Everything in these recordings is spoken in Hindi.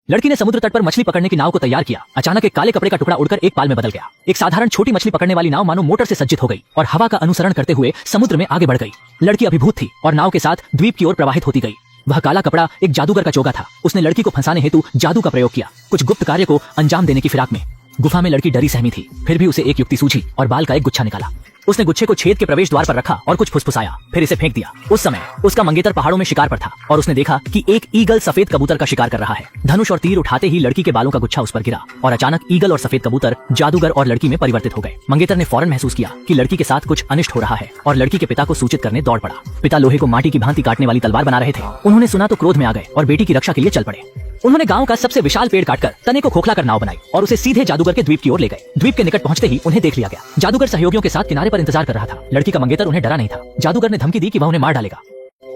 लड़की ने समुद्र तट पर मछली पकड़ने की नाव को तैयार किया। अचानक एक काले कपड़े का टुकड़ा उड़कर एक पाल में बदल गया। एक साधारण छोटी मछली पकड़ने वाली नाव मानो मोटर से सज्जित हो गई और हवा का अनुसरण करते हुए समुद्र में आगे बढ़ गई। लड़की अभिभूत थी और नाव के साथ द्वीप की ओर प्रवाहित होती गई। वह काला कपड़ा एक जादूगर का चोगा था। उसने लड़की को फंसाने हेतु जादू का प्रयोग किया, कुछ गुप्त कार्य को अंजाम देने की फिराक में। गुफा में लड़की डरी सहमी थी, फिर भी उसे एक युक्ति सूझी और बाल का एक गुच्छा निकाला। उसने गुच्छे को छेद के प्रवेश द्वार पर रखा और कुछ फुसफुसाया, फिर इसे फेंक दिया। उस समय उसका मंगेतर पहाड़ों में शिकार पर था और उसने देखा कि एक ईगल सफेद कबूतर का शिकार कर रहा है। धनुष और तीर उठाते ही लड़की के बालों का गुच्छा उस पर गिरा और अचानक ईगल और सफेद कबूतर जादूगर और लड़की में परिवर्तित हो गए। मंगेतर ने फौरन महसूस किया कि लड़की के साथ कुछ अनिष्ट हो रहा है और लड़की के पिता को सूचित करने दौड़ पड़ा। पिता लोहे को माटी की भांति काटने वाली तलवार बना रहे थे। उन्होंने सुना तो क्रोध में आ गए और बेटी की रक्षा के लिए चल पड़े। उन्होंने गांव का सबसे विशाल पेड़ काटकर तने को खोखला कर नाव बनाई और उसे सीधे जादूगर के द्वीप की ओर ले गए। द्वीप के निकट पहुंचते ही उन्हें देख लिया गया। जादूगर सहयोगियों के साथ किनारे पर इंतजार कर रहा था। लड़की का मंगेतर उन्हें डरा नहीं था। जादूगर ने धमकी दी कि वह उन्हें मार डालेगा।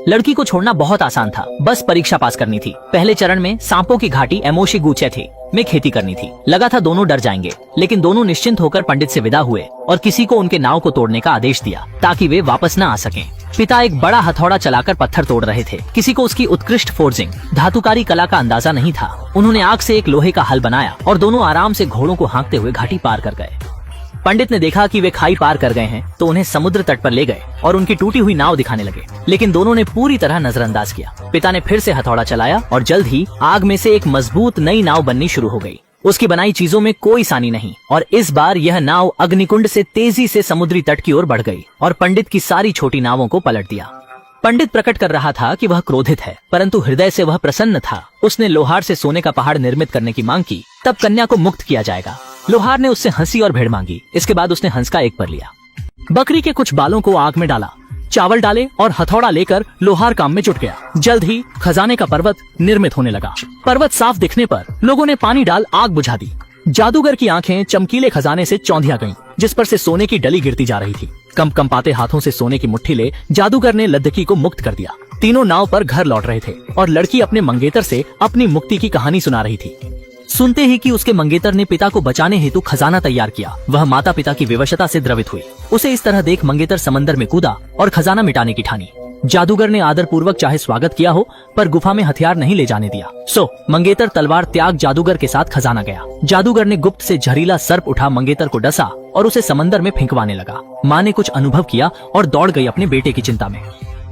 लड़की को छोड़ना बहुत आसान था, बस परीक्षा पास करनी थी। पहले चरण में सांपों की घाटी एमोशी गूचे थे में खेती करनी थी। लगा था दोनों डर जाएंगे, लेकिन दोनों निश्चिंत होकर पंडित से विदा हुए और किसी को उनके नाव को तोड़ने का आदेश दिया ताकि वे वापस न आ सकें। पिता एक बड़ा हथौड़ा चलाकर पत्थर तोड़ रहे थे। किसी को उसकी उत्कृष्ट फोर्जिंग धातुकारी कला का अंदाजा नहीं था। उन्होंने आग से एक लोहे का हल बनाया और दोनों आराम से घोड़ों को हाँकते हुए घाटी पार कर गए। पंडित ने देखा कि वे खाई पार कर गए हैं तो उन्हें समुद्र तट पर ले गए और उनकी टूटी हुई नाव दिखाने लगे, लेकिन दोनों ने पूरी तरह नजरअंदाज किया। पिता ने फिर से हथौड़ा चलाया और जल्द ही आग में से एक मजबूत नई नाव बननी शुरू हो गई। उसकी बनाई चीजों में कोई सानी नहीं और इस बार यह नाव अग्निकुंड से तेजी से समुद्री तट की ओर बढ़ गई और पंडित की सारी छोटी नावों को पलट दिया। पंडित प्रकट कर रहा था कि वह क्रोधित है, परंतु हृदय से वह प्रसन्न था। उसने लोहार से सोने का पहाड़ निर्मित करने की मांग की, तब कन्या को मुक्त किया जाएगा। लोहार ने उससे हंसी और भेड़ मांगी। इसके बाद उसने हंस का एक पर लिया, बकरी के कुछ बालों को आग में डाला, चावल डाले और हथौड़ा लेकर लोहार काम में जुट गया। जल्द ही खजाने का पर्वत निर्मित होने लगा। पर्वत साफ दिखने पर लोगों ने पानी डाल आग बुझा दी। जादूगर की आंखें चमकीले खजाने से चौंधिया गईं, जिस पर से सोने की डली गिरती जा रही थी। कंपाते हाथों से सोने की मुट्ठी ले जादूगर ने लद्दकी को मुक्त कर दिया। तीनों नाव पर घर लौट रहे थे और लड़की अपने मंगेतर से अपनी मुक्ति की कहानी सुना रही थी। सुनते ही कि उसके मंगेतर ने पिता को बचाने हेतु खजाना तैयार किया, वह माता पिता की विवशता से द्रवित हुई। उसे इस तरह देख मंगेतर समंदर में कूदा और खजाना मिटाने की ठानी। जादूगर ने आदर पूर्वक चाहे स्वागत किया हो, पर गुफा में हथियार नहीं ले जाने दिया। सो मंगेतर तलवार त्याग जादूगर के साथ खजाना गया। जादूगर ने गुप्त से जहरीला सर्प उठा मंगेतर को डसा और उसे समंदर में फेंकवाने लगा। माँ ने कुछ अनुभव किया और दौड़ गई अपने बेटे की चिंता में।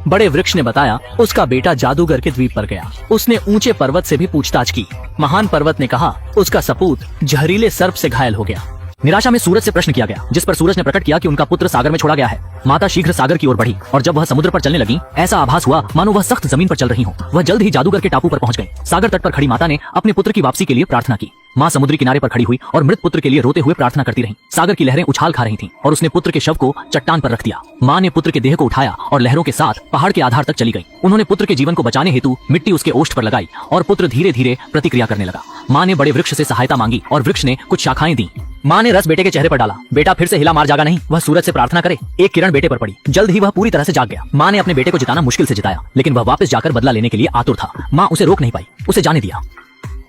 बड़े वृक्ष ने बताया उसका बेटा जादूगर के द्वीप पर गया। उसने ऊंचे पर्वत से भी पूछताछ की। महान पर्वत ने कहा उसका सपूत जहरीले सर्प से घायल हो गया। निराशा में सूरज से प्रश्न किया गया, जिस पर सूरज ने प्रकट किया कि उनका पुत्र सागर में छोड़ा गया है। माता शीघ्र सागर की ओर बढ़ी और जब वह समुद्र पर चलने लगी, ऐसा आभास हुआ मानो वह सख्त जमीन पर चल रही हो। वह जल्द ही जादूगर के टापू पर पहुंच गई। सागर तट पर खड़ी माता ने अपने पुत्र की वापसी के लिए प्रार्थना की। माँ समुद्री किनारे पर खड़ी हुई और मृत पुत्र के लिए रोते हुए प्रार्थना करती रही। सागर की लहरें उछाल खा रही थीं और उसने पुत्र के शव को चट्टान पर रख दिया। माँ ने पुत्र के देह को उठाया और लहरों के साथ पहाड़ के आधार तक चली गई। उन्होंने पुत्र के जीवन को बचाने हेतु मिट्टी उसके ओष्ठ पर लगाई और पुत्र धीरे धीरे प्रतिक्रिया करने लगा। माँ ने बड़े वृक्ष से सहायता मांगी और वृक्ष ने कुछ शाखाएं दी। माँ ने रस बेटे के चेहरे पर डाला। बेटा फिर से हिला मार जागा नहीं, वह सूरज से प्रार्थना करे। एक किरण बेटे पर पड़ी, जल्द ही वह पूरी तरह से जाग गया। माँ ने अपने बेटे को जिताना मुश्किल से जिताया, लेकिन वह वापस जाकर बदला लेने के लिए आतुर था। माँ उसे रोक नहीं पाई, उसे जाने दिया।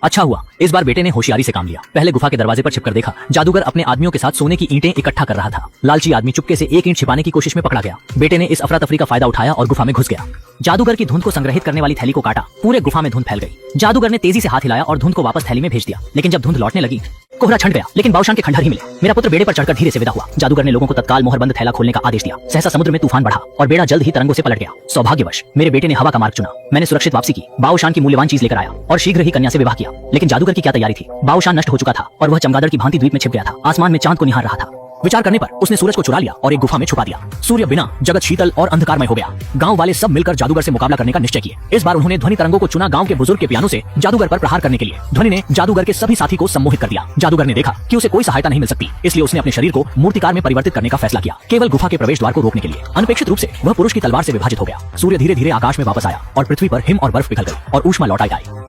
अच्छा हुआ, इस बार बेटे ने होशियारी से काम लिया। पहले गुफा के दरवाजे पर छिपकर देखा, जादूगर अपने आदमियों के साथ सोने की ईंटें इकट्ठा कर रहा था। लालची आदमी चुपके से एक ईंट छिपाने की कोशिश में पकड़ा गया। बेटे ने इस अफरा तफरी का फायदा उठाया और गुफा में घुस गया। जादूगर की धुंध को संग्रहित करने वाली थैली को काटा, पूरे गुफा में धुंध फैल गई। जादूगर ने तेजी से हाथ हिलाया और धुंध को वापस थैली में भेज दिया, लेकिन जब धुंध लौटने लगी, कोहरा छंट गया, लेकिन बाउशान के खंडहर ही मिले। मेरा पुत्र बेड़े पर चढ़कर धीरे से विदा हुआ। जादूगर ने लोगों को तत्काल मोहरबंद थैला खोलने का आदेश दिया। सहसा समुद्र में तूफान बढ़ा और बेड़ा जल्द ही तरंगों से पलट गया। सौभाग्यवश मेरे बेटे ने हवा का मार्ग चुना। मैंने सुरक्षित वापसी की, बाउशान की मूल्यवान चीज लेकर आया और शीघ्र ही कन्या से विवाह किया। लेकिन जादूगर की क्या तैयारी थी, बाउशान नष्ट हो चुका था और वह चमगादड़ की भांति द्वीप में छिप गया था। आसमान में चांद को निहार रहा था। विचार करने पर उसने सूरज को चुरा लिया और एक गुफा में छुपा दिया। सूर्य बिना जगत शीतल और अंधकारमय हो गया। गांव वाले सब मिलकर जादूगर से मुकाबला करने का निश्चय किए। इस बार उन्होंने ध्वनि तरंगों को चुना गांव के बुजुर्ग के पियानो से जादूगर पर प्रहार करने के लिए। ध्वनि ने जादूगर के सभी साथी को सम्मोहित कर दिया। जादूगर ने देखा कि उसे कोई सहायता नहीं मिल सकती, इसलिए उसने अपने शरीर को मूर्तिकार में परिवर्तित करने का फैसला किया, केवल गुफा के प्रवेश द्वार को रोकने के लिए। अनपेक्षित रूप से वह पुरुष की तलवार से विभाजित हो गया। सूर्य धीरे धीरे आकाश में वापस आया और पृथ्वी पर हिम और बर्फ पिघल गई और ऊष्मा लौट आई।